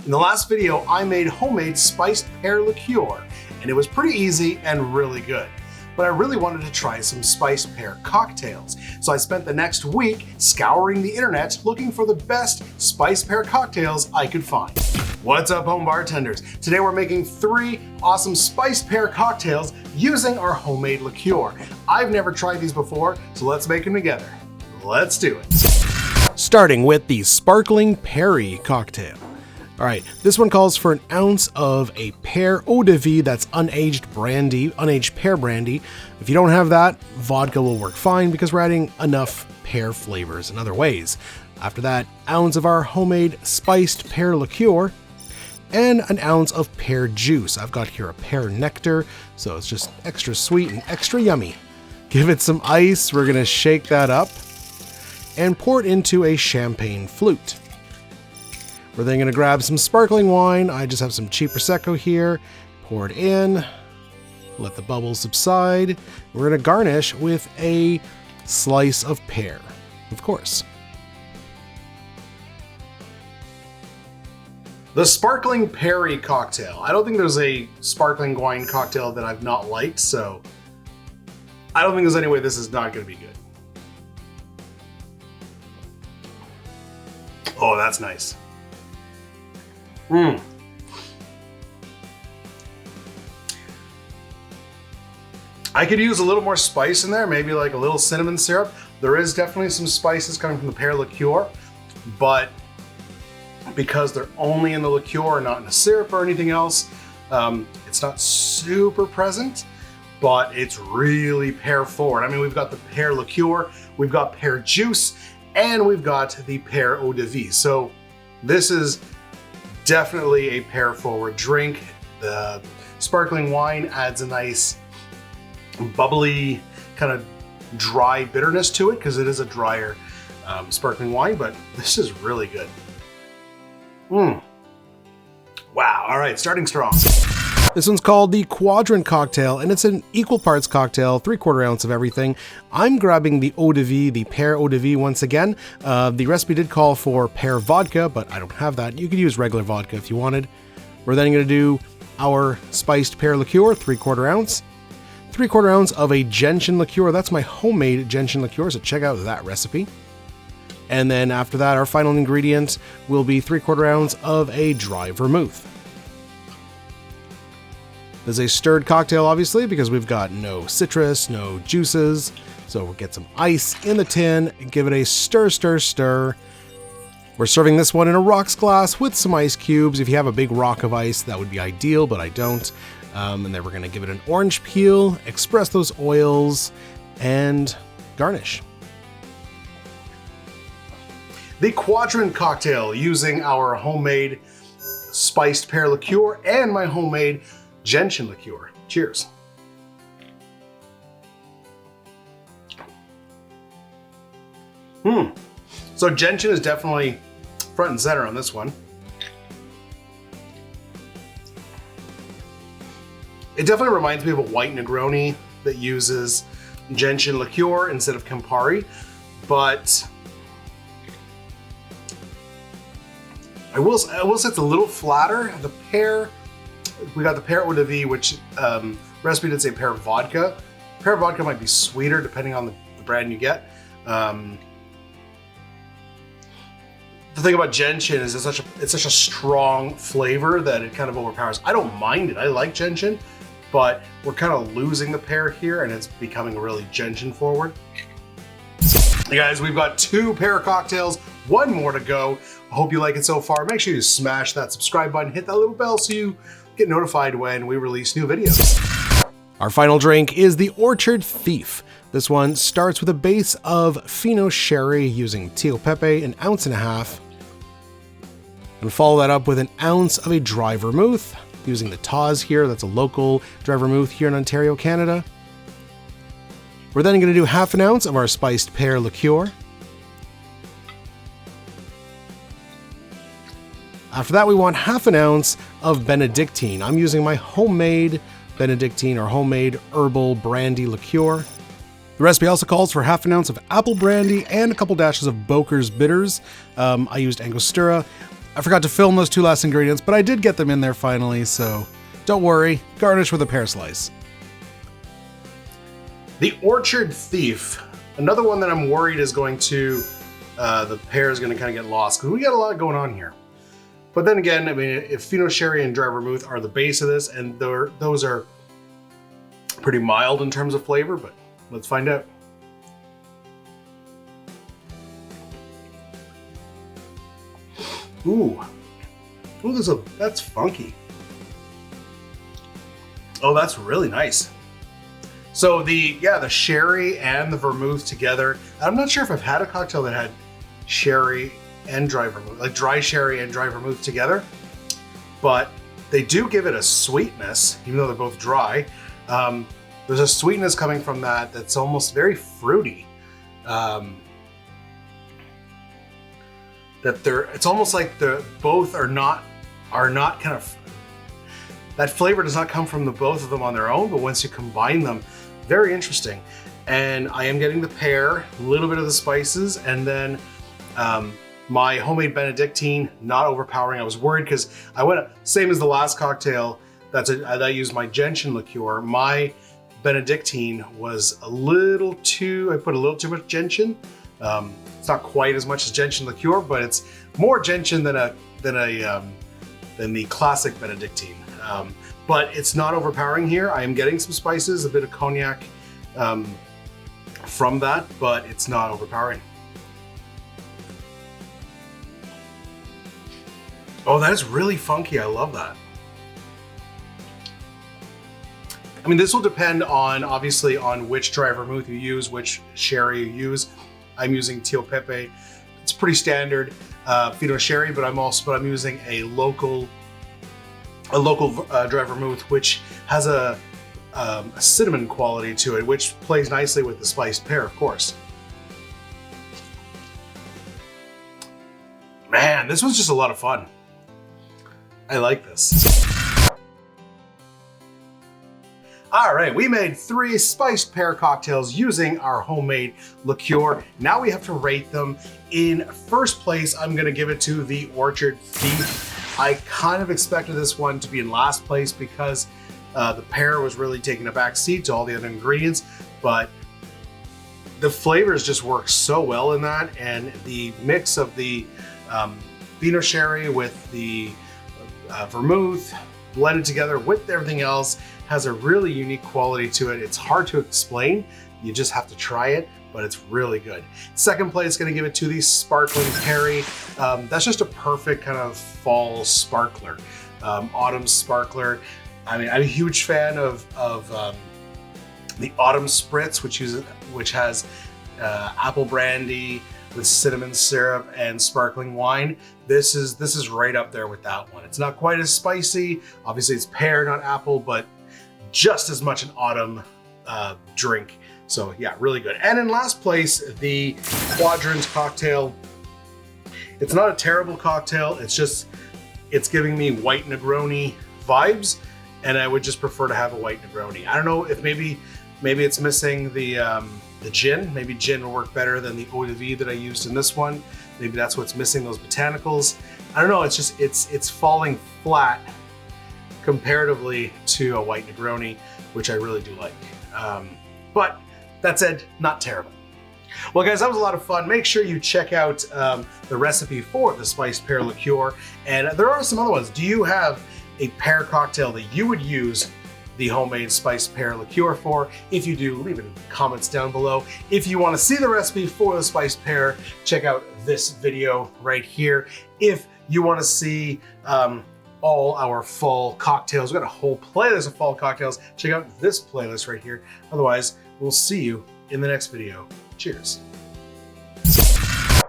In the last video, I made homemade spiced pear liqueur, and it was pretty easy and really good. But I really wanted to try some spiced pear cocktails. So I spent the next week scouring the internet looking for the best spiced pear cocktails I could find. What's up, home bartenders? Today we're making 3 awesome spiced pear cocktails using our homemade liqueur. I've never tried these before, so let's make them together. Let's do it. Starting with the sparkling perry cocktail. All right, this one calls for an ounce of a pear eau de vie, that's unaged pear brandy. If you don't have that, vodka will work fine because we're adding enough pear flavors in other ways. After that, ounce of our homemade spiced pear liqueur and an ounce of pear juice. I've got here a pear nectar, so it's just extra sweet and extra yummy. Give it some ice. We're gonna shake that up and pour it into a champagne flute. We're then gonna grab some sparkling wine. I just have some cheap Prosecco here. Pour it in, let the bubbles subside. We're gonna garnish with a slice of pear, of course. The sparkling perry cocktail. I don't think there's a sparkling wine cocktail that I've not liked, so I don't think there's any way this is not gonna be good. Oh, that's nice. I could use a little more spice in there, maybe like a little cinnamon syrup. There is definitely some spices coming from the pear liqueur, but because they're only in the liqueur, not in the syrup or anything else, it's not super present, but it's really pear forward. I mean, we've got the pear liqueur, we've got pear juice, and we've got the pear eau de vie. So this is definitely a pear forward drink. The sparkling wine adds a nice bubbly kind of dry bitterness to it because it is a drier sparkling wine, but this is really good. Wow, all right, starting strong. This one's called the Quadrant cocktail, and it's an equal parts cocktail, 3/4 ounce of everything. I'm grabbing the eau de vie, the pear eau de vie once again. The recipe did call for pear vodka, but I don't have that. You could use regular vodka if you wanted. We're then gonna do our spiced pear liqueur, 3/4 ounce. 3/4 ounce of a gentian liqueur. That's my homemade gentian liqueur, so check out that recipe. And then after that, our final ingredient will be 3/4 ounce of a dry vermouth. There's a stirred cocktail, obviously, because we've got no citrus, no juices. So we'll get some ice in the tin and give it a stir, stir, stir. We're serving this one in a rocks glass with some ice cubes. If you have a big rock of ice, that would be ideal, but I don't. And then we're gonna give it an orange peel, express those oils, and garnish. The Quadrant cocktail using our homemade spiced pear liqueur and my homemade gentian liqueur. Cheers. So gentian is definitely front and center on this one. It definitely reminds me of a white Negroni that uses gentian liqueur instead of Campari, but I will say it's a little flatter. The pear, we got the pear eau de vie, which recipe did say pear vodka. Pear vodka might be sweeter depending on the brand you get. The thing about gentian is it's such a strong flavor that it kind of overpowers. I don't mind it. I like gentian, but we're kind of losing the pear here and it's becoming really gentian forward. Hey guys, we've got 2 pear cocktails, 1 more to go. I hope you like it so far. Make sure you smash that subscribe button, hit that little bell so you get notified when we release new videos. Our final drink is the Orchard Thief. This one starts with a base of Fino Sherry using Tio Pepe, 1.5 ounces. And follow that up with 1 ounce of a dry vermouth using the Taz here. That's a local dry vermouth here in Ontario, Canada. We're then gonna do 1/2 ounce of our spiced pear liqueur. After that, we want 1/2 ounce of Benedictine. I'm using my homemade Benedictine or homemade herbal brandy liqueur. The recipe also calls for 1/2 ounce of apple brandy and a couple dashes of Boker's bitters. I used Angostura. I forgot to film those 2 last ingredients, but I did get them in there finally, so don't worry. Garnish with a pear slice. The Orchard Thief. Another one that I'm worried is going to, the pear is going to kind of get lost because we got a lot going on here. But then again, I mean, if Pinot Sherry and dry vermouth are the base of this, and those are pretty mild in terms of flavor, but let's find out. Ooh, that's funky. Oh, that's really nice. So the sherry and the vermouth together. I'm not sure if I've had a cocktail that had sherry and dry vermouth, like dry sherry and dry vermouth together, but they do give it a sweetness, even though they're both dry. There's a sweetness coming from that that's almost very fruity. It's almost like both are not kind of, that flavor does not come from the both of them on their own, but once you combine them, very interesting. And I am getting the pear, a little bit of the spices, and then my homemade Benedictine, not overpowering. I was worried because I went, same as the last cocktail, I used my gentian liqueur. My Benedictine was a little too, I put a little too much gentian. It's not quite as much as gentian liqueur, but it's more gentian than the classic Benedictine. But it's not overpowering here. I am getting some spices, a bit of cognac from that, but it's not overpowering. Oh, that is really funky. I love that. I mean, this will depend on, obviously, on which dry vermouth you use, which sherry you use. I'm using Tio Pepe. It's pretty standard Pinot Sherry, but I'm using a local dry vermouth, which has a cinnamon quality to it, which plays nicely with the spiced pear, of course. Man, this was just a lot of fun. I like this. All right, we made 3 spiced pear cocktails using our homemade liqueur. Now we have to rate them. In first place, I'm gonna give it to the Orchard Thief. I kind of expected this one to be in last place because the pear was really taking a back seat to all the other ingredients, but the flavors just work so well in that, and the mix of the Pinot Sherry with the vermouth blended together with everything else has a really unique quality to it. It's hard to explain. You just have to try it, but it's really good. Second place, gonna give it to the Sparkling Perry. That's just a perfect kind of fall sparkler, autumn sparkler. I mean, I'm a huge fan of the Autumn Spritz, which has apple brandy with cinnamon syrup and sparkling wine. This is right up there with that one. It's not quite as spicy. Obviously, it's pear, not apple, but just as much an autumn drink. So yeah, really good. And in last place, the Quadrant cocktail. It's not a terrible cocktail. It's giving me white Negroni vibes, and I would just prefer to have a white Negroni. I don't know if maybe it's missing the gin. Maybe gin will work better than the eau de vie that I used in this one. Maybe that's what's missing, those botanicals. I don't know, it's falling flat comparatively to a white Negroni, which I really do like. But that said, not terrible. Well guys, that was a lot of fun. Make sure you check out the recipe for the Spiced Pear Liqueur. And there are some other ones. Do you have a pear cocktail that you would use the homemade Spiced Pear Liqueur for? If you do, leave it in the comments down below. If you want to see the recipe for the Spiced Pear, check out this video right here. If you want to see all our fall cocktails, we've got a whole playlist of fall cocktails, check out this playlist right here. Otherwise, we'll see you in the next video. Cheers.